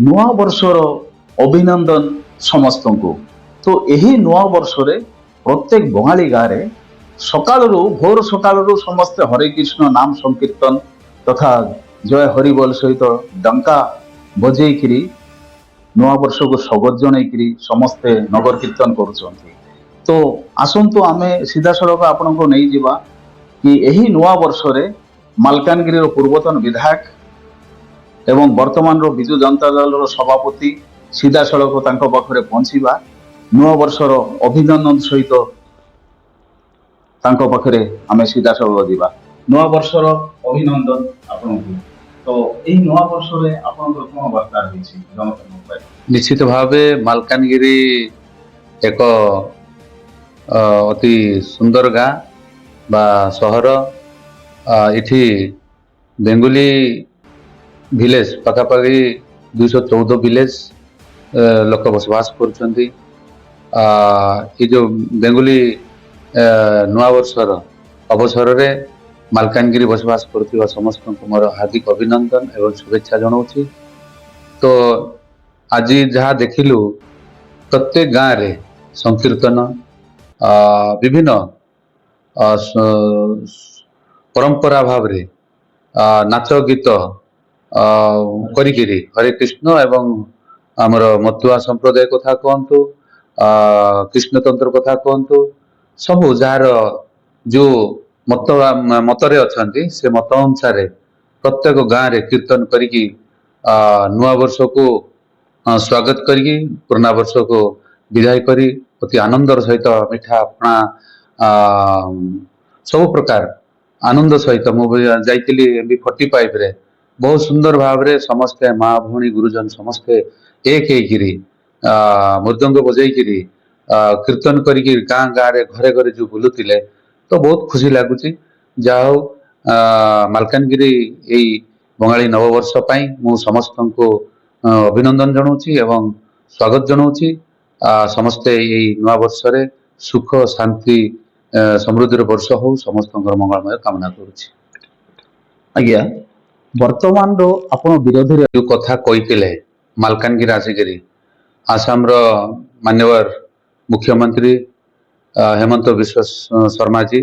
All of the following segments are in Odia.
ନୂଆ ବର୍ଷର ଅଭିନନ୍ଦନ ସମସ୍ତଙ୍କୁ। ତ ଏହି ନୂଆ ବର୍ଷରେ ପ୍ରତ୍ୟେକ ବଙ୍ଗାଳୀ ଗାଁରେ ସକାଳରୁ ଭୋର ସକାଳରୁ ସମସ୍ତେ ହରେ କୃଷ୍ଣ ନାମ ସଂକୀର୍ତ୍ତନ ତଥା ଜୟ ହରିବୋଲ ସହିତ ଡଙ୍କା ବଜେଇକିରି ନୂଆ ବର୍ଷକୁ ସ୍ୱାଗତ ଜଣାଇକିରି ସମସ୍ତେ ନଗର କୀର୍ତ୍ତନ କରୁଛନ୍ତି। ତ ଆସନ୍ତୁ ଆମେ ସିଧାସଳଖ ଆପଣଙ୍କୁ ନେଇଯିବା କି ଏହି ନୂଆ ବର୍ଷରେ ମାଲକାନଗିରିର ପୂର୍ବତନ ବିଧାୟକ ଏବଂ ବର୍ତ୍ତମାନର ବିଜୁ ଜନତା ଦଳର ସଭାପତି ସିଧାସଳଖ ତାଙ୍କ ପାଖରେ ପହଞ୍ଚିବା, ନୂଆ ବର୍ଷର ଅଭିନନ୍ଦନ ସହିତ ତାଙ୍କ ପାଖରେ ଆମେ ସିଧାସଳଖ ଯିବା। ନୂଆ ବର୍ଷର ଅଭିନନ୍ଦନ ଆପଣଙ୍କୁ। ତ ଏହି ନୂଆ ବର୍ଷରେ ଆପଣଙ୍କର କଣ ବାର୍ତ୍ତା ରହିଛି ଜନତାଙ୍କ ପାଇଁ? ନିଶ୍ଚିତ ଭାବେ ମାଲକାନଗିରି ଏକ ଅତି ସୁନ୍ଦର ଗାଁ ବା ସହର। ଏଠି ବେଙ୍ଗୁଲି ଭିଲେଜ ପାଖାପାଖି 214 ଭିଲେଜ ଲୋକ ବସବାସ କରୁଛନ୍ତି। ଏ ଯେଉଁ ବେଙ୍ଗୁଲି ନୂଆ ବର୍ଷର ଅବସରରେ ମାଲକାନଗିରି ବସବାସ କରୁଥିବା ସମସ୍ତଙ୍କୁ ମୋର ହାର୍ଦ୍ଦିକ ଅଭିନନ୍ଦନ ଏବଂ ଶୁଭେଚ୍ଛା ଜଣାଉଛି। ତ ଆଜି ଯାହା ଦେଖିଲୁ ପ୍ରତ୍ୟେକ ଗାଁରେ ସଂକୀର୍ତ୍ତନ, ବିଭିନ୍ନ ପରମ୍ପରା ଭାବରେ ନାଚ ଗୀତ କରିକିରି ହରେ କୃଷ୍ଣ ଏବଂ ଆମର ମତୁଆ ସମ୍ପ୍ରଦାୟ କଥା କୁହନ୍ତୁ, କୃଷ୍ଣତନ୍ତ୍ର କଥା କୁହନ୍ତୁ, ସବୁ ଯାହାର ଯୋଉ ମତରେ ଅଛନ୍ତି ସେ ମତ ଅନୁସାରେ ପ୍ରତ୍ୟେକ ଗାଁରେ କୀର୍ତ୍ତନ କରିକି ନୂଆ ବର୍ଷକୁ ସ୍ୱାଗତ କରିକି ପୁରୁଣା ବର୍ଷକୁ ବିଦାୟ କରି ଅତି ଆନନ୍ଦର ସହିତ ମିଠା ପଣା ସବୁ ପ୍ରକାର ଆନନ୍ଦ ସହିତ ମୁଁ ଯାଇଥିଲି MB45 ବହୁତ ସୁନ୍ଦର ଭାବରେ ସମସ୍ତେ ମା ଭଉଣୀ ଗୁରୁଜନ ସମସ୍ତେ ଏକ ହେଇକିରି ମୃଦଙ୍ଗ ବଜେଇକିରି କୀର୍ତ୍ତନ କରିକି ଗାଁ ଗାଁରେ ଘରେ ଘରେ ଯୋଉ ବୁଲୁଥିଲେ, ତ ବହୁତ ଖୁସି ଲାଗୁଛି। ଯାହା ହଉ ମାଲକାନଗିରି ଏଇ ବଙ୍ଗାଳୀ ନବବର୍ଷ ପାଇଁ ମୁଁ ସମସ୍ତଙ୍କୁ ଅଭିନନ୍ଦନ ଜଣାଉଛି ଏବଂ ସ୍ୱାଗତ ଜଣାଉଛି। ସମସ୍ତେ ଏଇ ନୂଆ ବର୍ଷରେ ସୁଖ ଶାନ୍ତି ସମୃଦ୍ଧିର ବର୍ଷ ହଉ, ସମସ୍ତଙ୍କର ମଙ୍ଗଳମୟ କାମନା କରୁଛି। ଆଜ୍ଞା, ବର୍ତ୍ତମାନର ଆପଣ ବିରୋଧୀରେ ଯୋଉ କଥା କହିଥିଲେ ମାଲକାନଗିରି ଆସିକିରି ଆସାମର ମାନ୍ୟବର ମୁଖ୍ୟମନ୍ତ୍ରୀ ହେମନ୍ତ ବିଶ୍ଵ ଶର୍ମାଜୀ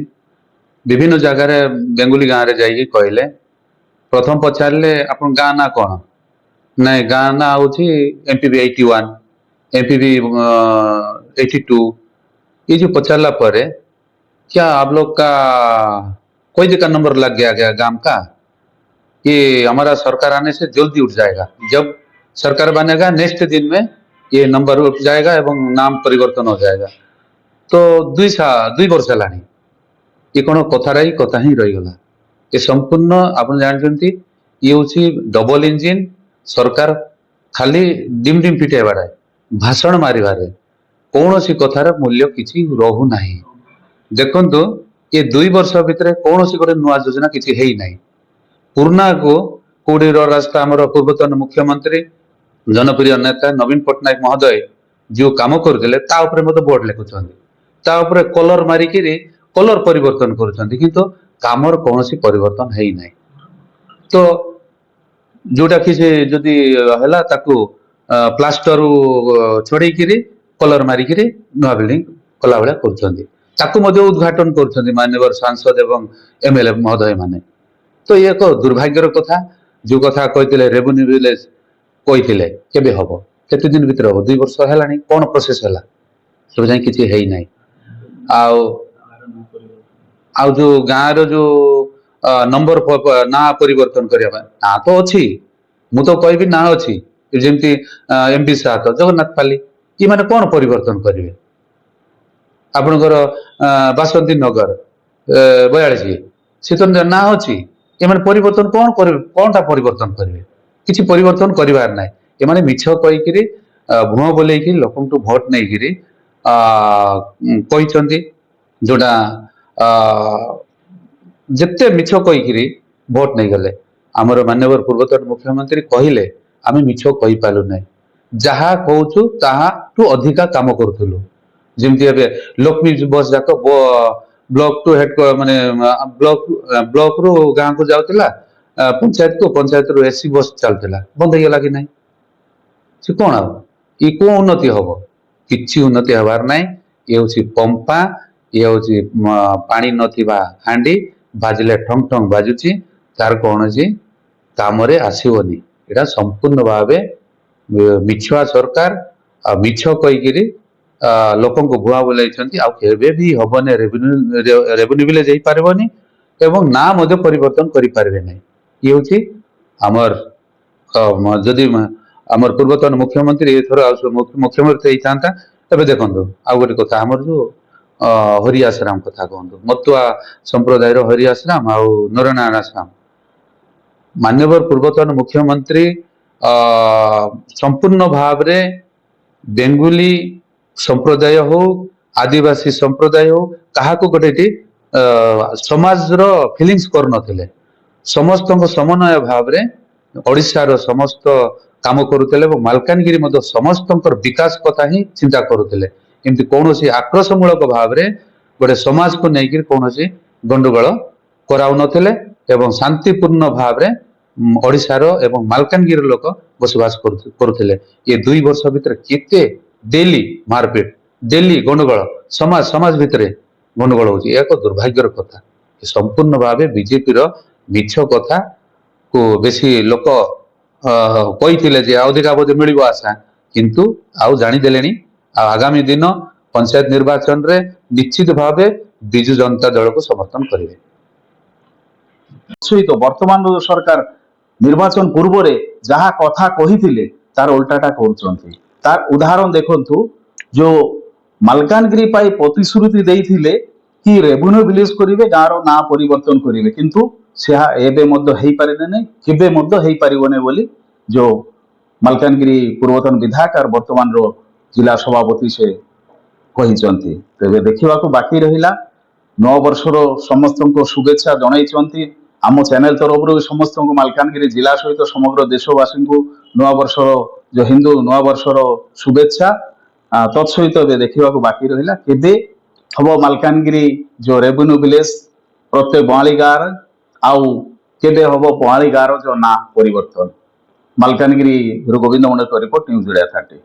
ବିଭିନ୍ନ ଜାଗାରେ ବେଙ୍ଗୁଲି ଗାଁରେ ଯାଇକି କହିଲେ, ପ୍ରଥମ ପଚାରିଲେ ଆପଣ ଗାଁ ନା କଣ? ନାଇଁ, ଗାଁ ନା ହଉଛି MPB 81, MPB 82। ये जो पचारला पर है, क्या आप लोग का कोई जगह नंबर लग गया क्या गांव का? ये हमारा सरकार आने से जल्दी उठ जाएगा। जब सरकार बनेगा नेक्स्ट दिन में ये नंबर उठ जाएगा एवं नाम परिवर्तन हो जाएगा। तो दुई वर्ष हेलानी ये कौन कथा ही रहीगला। ये संपूर्ण आप जानते ये हूँ डबल इंजिन सरकार खाली डिम डिम पिटेबार भाषण मारिबारे कौन सी कथार मूल्य किसी रहू नहीं। देखंतु ये 2 वर्ष भितर कौन सी गोटे नुआ योजना किसी है ही नहीं। पुराना को कोड़ी रास्ता आमर पूर्वतन मुख्यमंत्री जनप्रिय नेता नवीन पट्टनायक महोदय जो काम करते बोर्ड लिखुं कलर मारिक कलर परिवर्तन कर कामर कौन परिवर्तन है ना। तो जोटा कि से जदि है प्लास्टर छड़े कलर मारिक नुआ बिल्डिंग कला भाया कर उद्घाटन कर माननीय सांसद एवं MLA महोदय माने। तो ये एक दुर्भाग्यर कथा जो कथा कहते रेवेन्यू विलेज कहते केबे हम केते दिन भीतर हम 2 वर्ष है कौन प्रोसेस है सब जाए किसी है ना। आउ जो गाँव रो जो नंबर ना परिवर्तन करने ना तो अच्छी मु तो कहबी ना अच्छी जमी MP 7 जगन्नाथ पाली ये मैंने कौन परिवर्तन करेंगे आपणकर बासंती नगर 42 से तो ना अच्छी एम परिवर्तन कौन टा परिवर्तन करेंगे किसी परिवर्तन करार ना। एम मिछ कहीकि भुआ बोल लोक भोट नहीं जोटा जिते मिछ कहीकि भोट नहीं गले आमर माननीय पूर्वतन मुख्यमंत्री कहले आम मिछ कही पालु ना जहा कहूँ ताठू अधिका काम करूँ जमती लक्ष्मी बस जाक ब्लॉक टू हेड माने ब्लॉक रु गाँव को जाऊला पंचायत को पंचायत रु SC बस चलता बंद हो गला कि नहीं। ସେ କଣ ହବ ଇ କୋ ଉନ୍ନତି ହବ କିଛି ଉନ୍ନତି ହବାର ନାହିଁ। ଇଏ ହଉଛି ପମ୍ପା, ଇଏ ହଉଛି ପାଣି ନଥିବା ହାଣ୍ଡି, ବାଜିଲେ ଠଙ୍ଗ ଠଙ୍ଗ ବାଜୁଛି, ତାର କୌଣସି କାମରେ ଆସିବନି। ଏଇଟା ସମ୍ପୂର୍ଣ୍ଣ ଭାବେ ମିଛୁଆ ସରକାର ଆଉ ମିଛ କହିକିରି ଲୋକଙ୍କୁ ଭୁଆ ବୁଲାଇଛନ୍ତି। ଆଉ କେବେ ବି ହବନି, ରେଭିନ୍ୟୁ ବିଲ୍ ଯାଇପାରିବନି ଏବଂ ନା ମଧ୍ୟ ପରିବର୍ତ୍ତନ କରିପାରିବେ ନାହିଁ। ଇଏ ହଉଛି ଆମର ଯଦି ଆମର ପୂର୍ବତନ ମୁଖ୍ୟମନ୍ତ୍ରୀ ଏଥର ଆଉ ମୁଖ୍ୟମନ୍ତ୍ରୀ ହେଇଥାନ୍ତା। ଏବେ ଦେଖନ୍ତୁ ଆଉ ଗୋଟେ କଥା, ଆମର ଯୋଉ ହରି ଆଶ୍ରାମ କଥା କୁହନ୍ତୁ, ମତୁଆ ସମ୍ପ୍ରଦାୟର ହରି ଆଶ୍ରାମ ଆଉ ନରନାରାୟଣ ଆଶ୍ରାମ, ମାନ୍ୟବର ପୂର୍ବତନ ମୁଖ୍ୟମନ୍ତ୍ରୀ ସମ୍ପୂର୍ଣ୍ଣ ଭାବରେ ବେଙ୍ଗୁଲି ସମ୍ପ୍ରଦାୟ ହଉ, ଆଦିବାସୀ ସମ୍ପ୍ରଦାୟ ହଉ, କାହାକୁ ଗୋଟେ ଏଠି ସମାଜର ଫିଲିଂସ କରୁନଥିଲେ। ସମସ୍ତଙ୍କ ସମନ୍ୱୟ ଭାବରେ ଓଡ଼ିଶାର ସମସ୍ତ କାମ କରୁଥିଲେ ଏବଂ ମାଲକାନଗିରି ମଧ୍ୟ ସମସ୍ତଙ୍କର ବିକାଶ କଥା ହିଁ ଚିନ୍ତା କରୁଥିଲେ। ଏମିତି କୌଣସି ଆକ୍ରୋଶମୂଳକ ଭାବରେ ଗୋଟେ ସମାଜକୁ ନେଇକି କୌଣସି ଗଣ୍ଡଗୋଳ କରାଉନଥିଲେ ଏବଂ ଶାନ୍ତିପୂର୍ଣ୍ଣ ଭାବରେ ଓଡ଼ିଶାର ଏବଂ ମାଲକାନଗିରି ଲୋକ ବସବାସ କରୁଥିଲେ। ଏ 2 ବର୍ଷ ଭିତରେ କେତେ ଡେଲି ମାରପିଟ, ଡେଲି ଗଣ୍ଡଗୋଳ, ସମାଜ ଭିତରେ ଗଣ୍ଡଗୋଳ ହଉଛି, ଏକ ଦୁର୍ଭାଗ୍ୟର କଥା। ସମ୍ପୂର୍ଣ୍ଣ ଭାବେ ବିଜେପିର ମିଛ କଥା କୁ ବେଶୀ ଲୋକ କହିଥିଲେ ଯେ ଅଧିକା ବୋଧେ ମିଳିବ ଆଶା, କିନ୍ତୁ ଆଉ ଜାଣିଦେଲେଣି। ଆଉ ଆଗାମୀ ଦିନ ପଞ୍ଚାୟତ ନିର୍ବାଚନରେ ନିଶ୍ଚିତ ଭାବେ ବିଜୁ ଜନତା ଦଳକୁ ସମର୍ଥନ କରିବେ। ସହିତ ବର୍ତ୍ତମାନର ସରକାର ନିର୍ବାଚନ ପୂର୍ବରେ ଯାହା କଥା କହିଥିଲେ ତାର ଉଲ୍ଟାଟା କରୁଛନ୍ତି। ତାର ଉଦାହରଣ ଦେଖନ୍ତୁ, ଯୋଉ ମାଲକାନଗିରି ପାଇଁ ପ୍ରତିଶ୍ରୁତି ଦେଇଥିଲେ କି ରେଭିନ୍ୟୁ ଭିଲେଜ କରିବେ, ଗାଁର ନାଁ ପରିବର୍ତ୍ତନ କରିବେ, କିନ୍ତୁ ସେହା ଏବେ ମଧ୍ୟ ହେଇପାରିଲେ ନାହିଁ, କେବେ ମଧ୍ୟ ହେଇପାରିବନି ବୋଲି ଯୋଉ ମାଲକାନଗିରି ପୂର୍ବତନ ବିଧାୟକ ଆଉ ବର୍ତ୍ତମାନର ଜିଲ୍ଲା ସଭାପତି ସେ କହିଛନ୍ତି। ତେବେ ଦେଖିବାକୁ ବାକି ରହିଲା। ନୂଆ ବର୍ଷର ସମସ୍ତଙ୍କୁ ଶୁଭେଚ୍ଛା ଜଣାଇଛନ୍ତି। ଆମ ଚ୍ୟାନେଲ ତରଫରୁ ସମସ୍ତଙ୍କୁ ମାଲକାନଗିରି ଜିଲ୍ଲା ସହିତ ସମଗ୍ର ଦେଶବାସୀଙ୍କୁ ନୂଆବର୍ଷର ଯୋଉ ହିନ୍ଦୁ ନୂଆବର୍ଷର ଶୁଭେଚ୍ଛା। ତତ୍ସହିତ ଏବେ ଦେଖିବାକୁ ବାକି ରହିଲା କେବେ ହବ ମାଲକାନଗିରି ଯୋଉ ରେଭିନ୍ୟୁ ଭିଲେଜ ପ୍ରତ୍ୟେକ ବଙ୍ଗାଳୀ ଗାଁରେ, ଆଉ କେବେ ହବ ବଙ୍ଗାଳୀ ଗାଁର ଯୋଉ ନାଁ ପରିବର୍ତ୍ତନ। ମାଲକାନଗିରି ଗୋବିନ୍ଦ ମଣ୍ଡଳଙ୍କ ରିପୋର୍ଟ, ନ୍ୟୁଜ ଓଡ଼ିଆ 30।